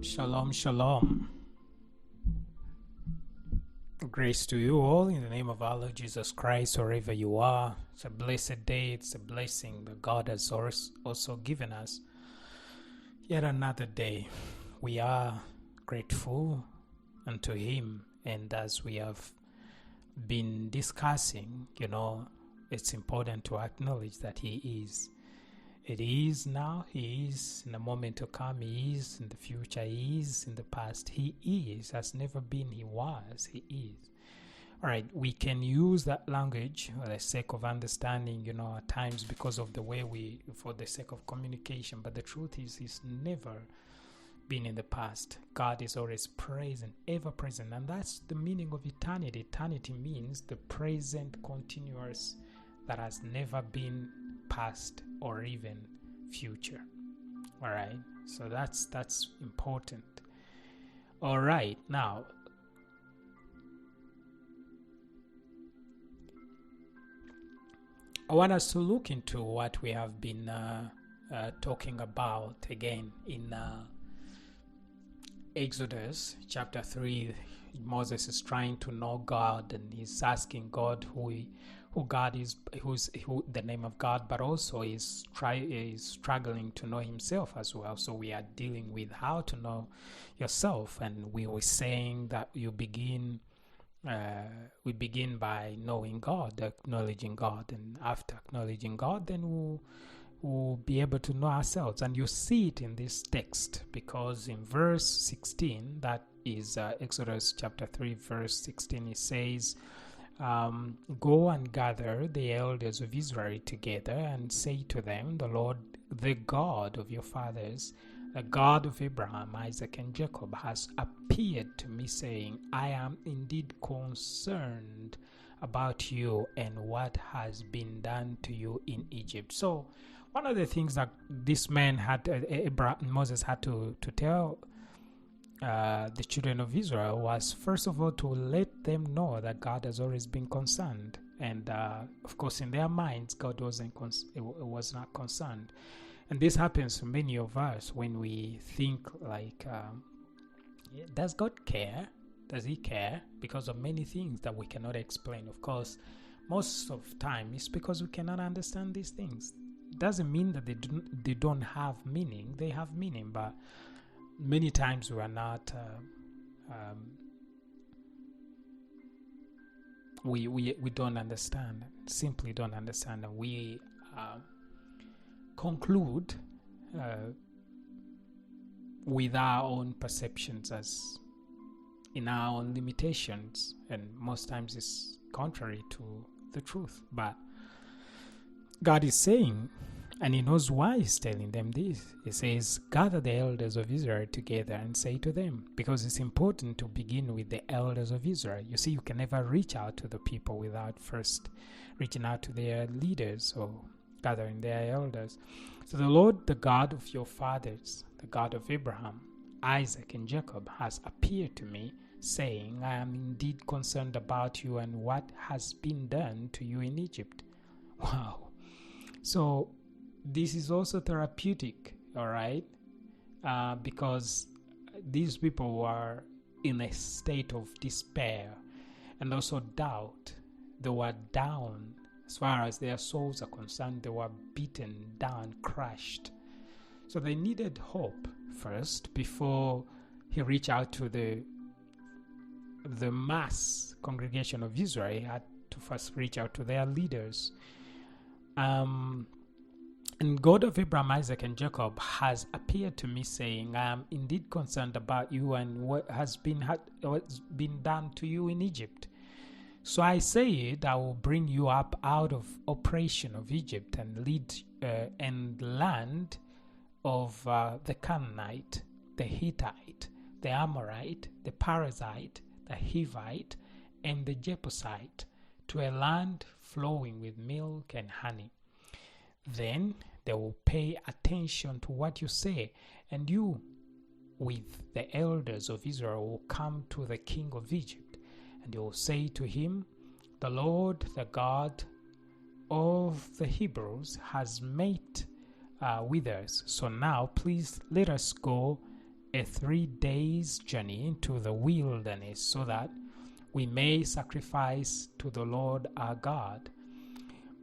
Shalom, shalom. Grace to you all in the name of our Lord Jesus Christ, wherever you are. It's a blessed day, it's a blessing that God has also given us. Yet another day. We are grateful unto Him, and as we have been discussing, it's important to acknowledge that He is. It is now, He is in the moment to come, He is in the future, He is in the past, He is, has never been, He was, He is. Alright, we can use that language for the sake of understanding, at times because of the way for the sake of communication, but the truth is, He's never been in the past. God is always present, ever present, and that's the meaning of eternity. Eternity means the present continuous that has never been past or even future. All right, so that's important. All right, now I want us to look into what we have been talking about again in Exodus chapter 3. Moses is trying to know God, and he's asking God who God is, who the name of God, but also is struggling to know himself as well. So we are dealing with how to know yourself, and we were saying that we begin by knowing God, acknowledging God, and after acknowledging God, then we'll be able to know ourselves. And you see it in this text, because in verse 16, that is Exodus chapter 3 verse 16, it says, go and gather the elders of Israel together and say to them, the Lord, the God of your fathers, the God of Abraham, Isaac, and Jacob, has appeared to me, saying, I am indeed concerned about you and what has been done to you in Egypt. So one of the things that this man Moses had to tell the children of Israel was, first of all, to let them know that God has always been concerned. And of course, in their minds, God was not concerned. And this happens to many of us when we think like, does God care? Does He care? Because of many things that we cannot explain. Of course, most of the time, it's because we cannot understand these things. It doesn't mean that they don't have meaning. They have meaning, but many times we are not, we don't understand, simply don't understand, and we conclude with our own perceptions as in our own limitations, and most times it's contrary to the truth. But God is saying, and He knows why He's telling them this. He says, gather the elders of Israel together and say to them, because it's important to begin with the elders of Israel. You see, you can never reach out to the people without first reaching out to their leaders or gathering their elders. So the Lord, the God of your fathers, the God of Abraham, Isaac, and Jacob, has appeared to me, saying, I am indeed concerned about you and what has been done to you in Egypt. Wow. So this is also therapeutic, all right? Because these people were in a state of despair and also doubt. They were down as far as their souls are concerned. They were beaten down, crushed. So they needed hope first before He reached out to the mass congregation of Israel. He had to first reach out to their leaders. And God of Abraham, Isaac, and Jacob has appeared to me, saying, I am indeed concerned about you and what has been done to you in Egypt. So I said, I will bring you up out of oppression of Egypt and lead and land of the Canaanite, the Hittite, the Amorite, the Perizzite, the Hivite, and the Jebusite, to a land flowing with milk and honey. Then they will pay attention to what you say, and you, with the elders of Israel, will come to the king of Egypt, and you will say to him, the Lord, the God of the Hebrews, has met with us. So now please let us go a 3 days journey into the wilderness, so that we may sacrifice to the Lord our God.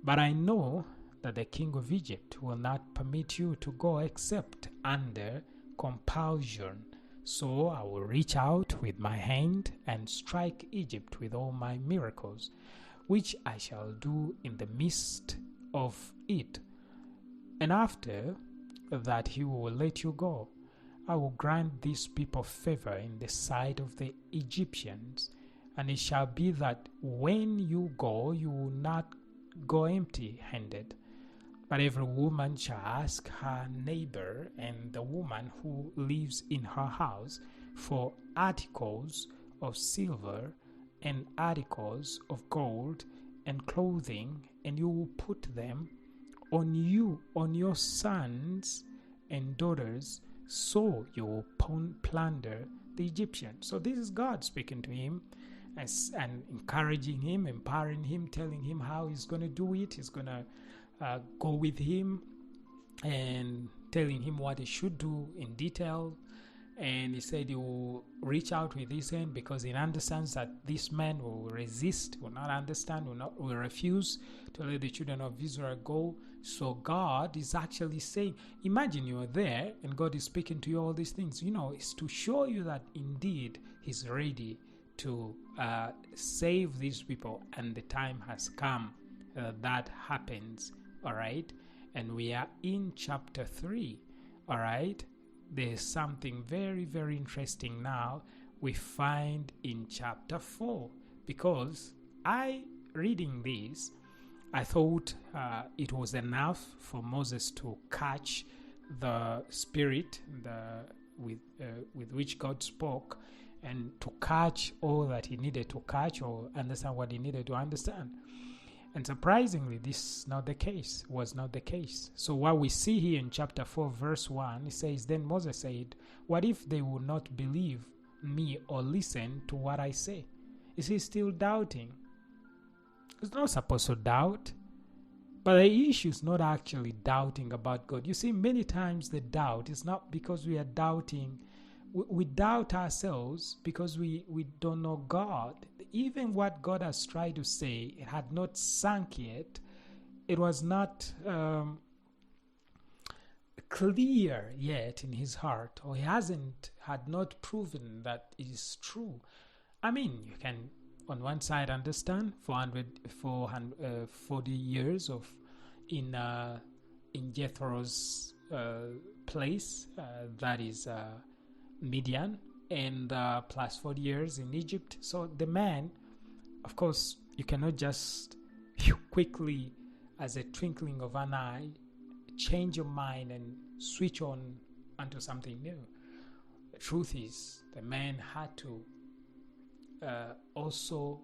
But I know that the king of Egypt will not permit you to go except under compulsion. So I will reach out with my hand and strike Egypt with all my miracles, which I shall do in the midst of it. And after that he will let you go. I will grant these people favor in the sight of the Egyptians. And it shall be that when you go, you will not go empty-handed. But every woman shall ask her neighbor and the woman who lives in her house for articles of silver and articles of gold and clothing, and you will put them on you, on your sons and daughters, so you will plunder the Egyptians. So this is God speaking to him and encouraging him, empowering him, telling him how he's going to do it. He's going to go with him and telling him what he should do in detail. And he said he will reach out with his hand because he understands that this man will resist, will not understand, will refuse to let the children of Israel go. So God is actually saying, imagine you are there and God is speaking to you all these things. It's to show you that indeed he's ready to save these people, and the time has come that happens. All right, and we are in chapter 3. All right, there's something very, very interesting now we find in chapter 4, because reading this, I thought it was enough for Moses to catch the spirit with which God spoke, and to catch all that he needed to catch, or understand what he needed to understand. And surprisingly, this was not the case. So what we see here in chapter 4, verse 1, it says, Then Moses said, what if they will not believe me or listen to what I say? Is he still doubting? He's not supposed to doubt. But the issue is not actually doubting about God. You see, many times the doubt is not because we are doubting. We doubt ourselves because we don't know God. Even what God has tried to say, it had not sunk yet. It was not clear yet in his heart, or he had not proven that it is true. I mean, you can on one side understand 440 years of in Jethro's place, that is Midian, and plus 40 years in Egypt. So the man, of course, you cannot just quickly, as a twinkling of an eye, change your mind and switch on onto something new. The truth is, the man had to also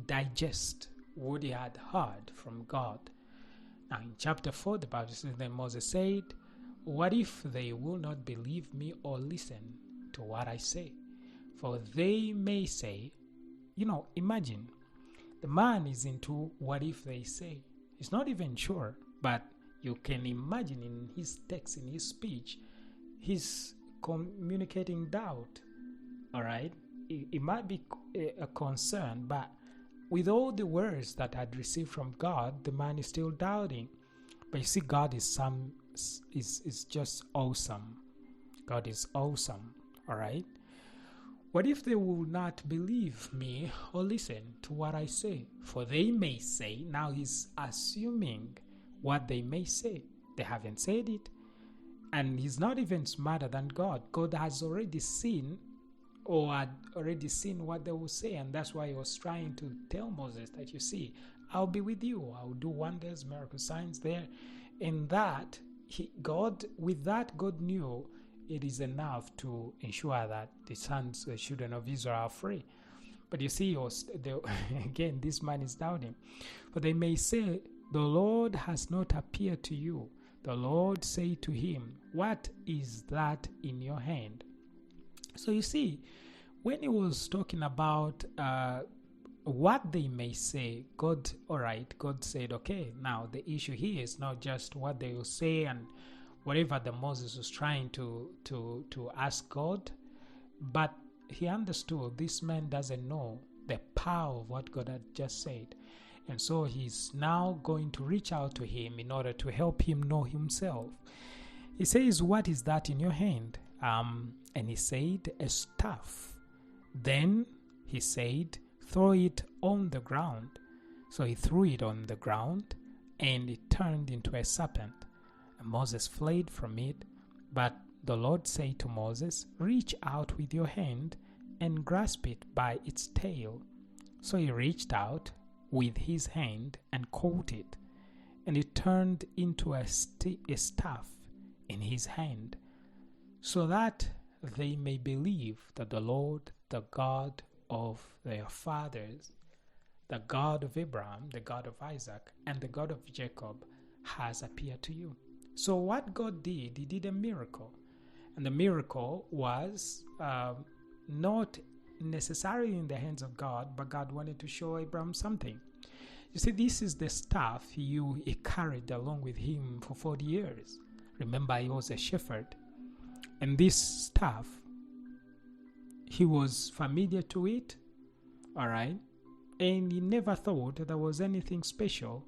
digest what he had heard from God. Now in chapter 4, the Bible says, Then Moses said, what if they will not believe me or listen to what I say? For they may say, imagine, the man is into what if they say. He's not even sure, but you can imagine in his text, in his speech, he's communicating doubt. All right? It might be a concern, but with all the words that I'd received from God, the man is still doubting. But you see, God is just awesome. God is awesome. All right? What if they will not believe me or listen to what I say? For they may say, now he's assuming what they may say. They haven't said it. And he's not even smarter than God. God has already seen, or had already seen what they will say. And that's why he was trying to tell Moses that, you see, I'll be with you. I'll do wonders, miracles, signs there. And that, God knew it is enough to ensure that the children of Israel are free. But you see, again, this man is doubting. For they may say, the Lord has not appeared to you. The Lord said to him, what is that in your hand? So you see, when he was talking about what they may say, God said, okay, now the issue here is not just what they will say and whatever the Moses was trying to ask God, but he understood this man doesn't know the power of what God had just said. And so he's now going to reach out to him in order to help him know himself. He says, "What is that in your hand?" And he said, "A staff." Then he said, "Throw it on the ground." So he threw it on the ground, and it turned into a serpent. And Moses fled from it. But the Lord said to Moses, "Reach out with your hand and grasp it by its tail." So he reached out with his hand and caught it, and it turned into a staff in his hand, so that they may believe that the Lord, the God of their fathers, the God of Abraham, the God of Isaac, and the God of Jacob, has appeared to you. So what God did, he did a miracle. And the miracle was not necessarily in the hands of God, but God wanted to show Abraham something. You see, this is the staff he carried along with him for 40 years. Remember, he was a shepherd. And this staff, he was familiar to it, all right? And he never thought there was anything special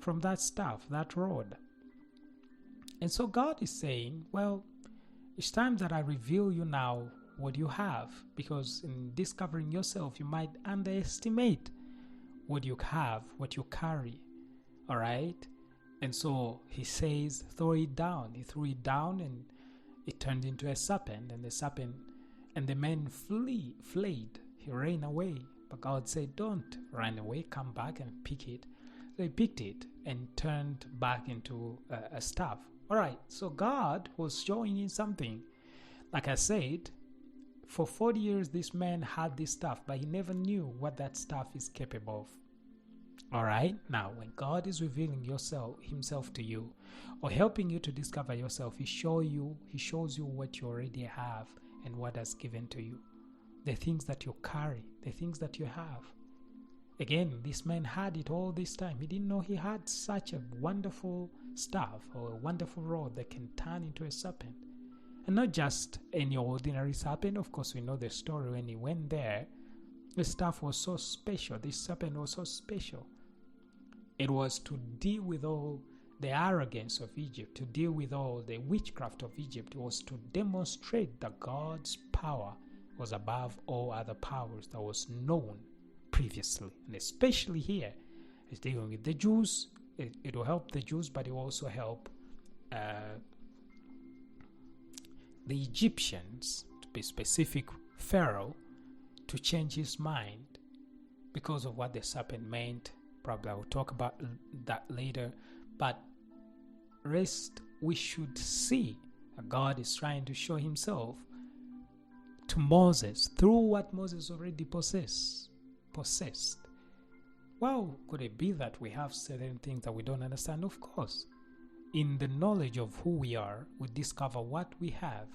from that staff, that rod. And so God is saying, well, it's time that I reveal you now what you have, because in discovering yourself, you might underestimate what you have, what you carry, all right? And so he says, throw it down. He threw it down, and it turned into a serpent, and the man fled. He ran away. But God said, don't run away, come back and pick it. So he picked it and turned back into a staff. All right, so God was showing him something. Like I said, for 40 years, this man had this staff, but he never knew what that staff is capable of. All right, now when God is revealing himself to you, or helping you to discover yourself, he shows you what you already have and what has given to you. The things that you carry, the things that you have. Again, this man had it all this time. He didn't know he had such a wonderful staff or a wonderful rod that can turn into a serpent. And not just any ordinary serpent. Of course, we know the story when he went there. The staff was so special. This serpent was so special. It was to deal with all the arrogance of Egypt, to deal with all the witchcraft of Egypt. It was to demonstrate that God's power was above all other powers that was known previously. And especially here, it's dealing with the Jews. It will help the Jews, but it will also help the Egyptians, to be specific, Pharaoh, to change his mind because of what the serpent meant. Probably I will talk about that later. But rest, we should see that God is trying to show himself to Moses through what Moses already possessed. Well, could it be that we have certain things that we don't understand? Of course. In the knowledge of who we are, we discover what we have,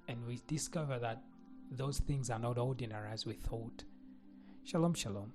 and we discover that those things are not ordinary as we thought. Shalom, shalom.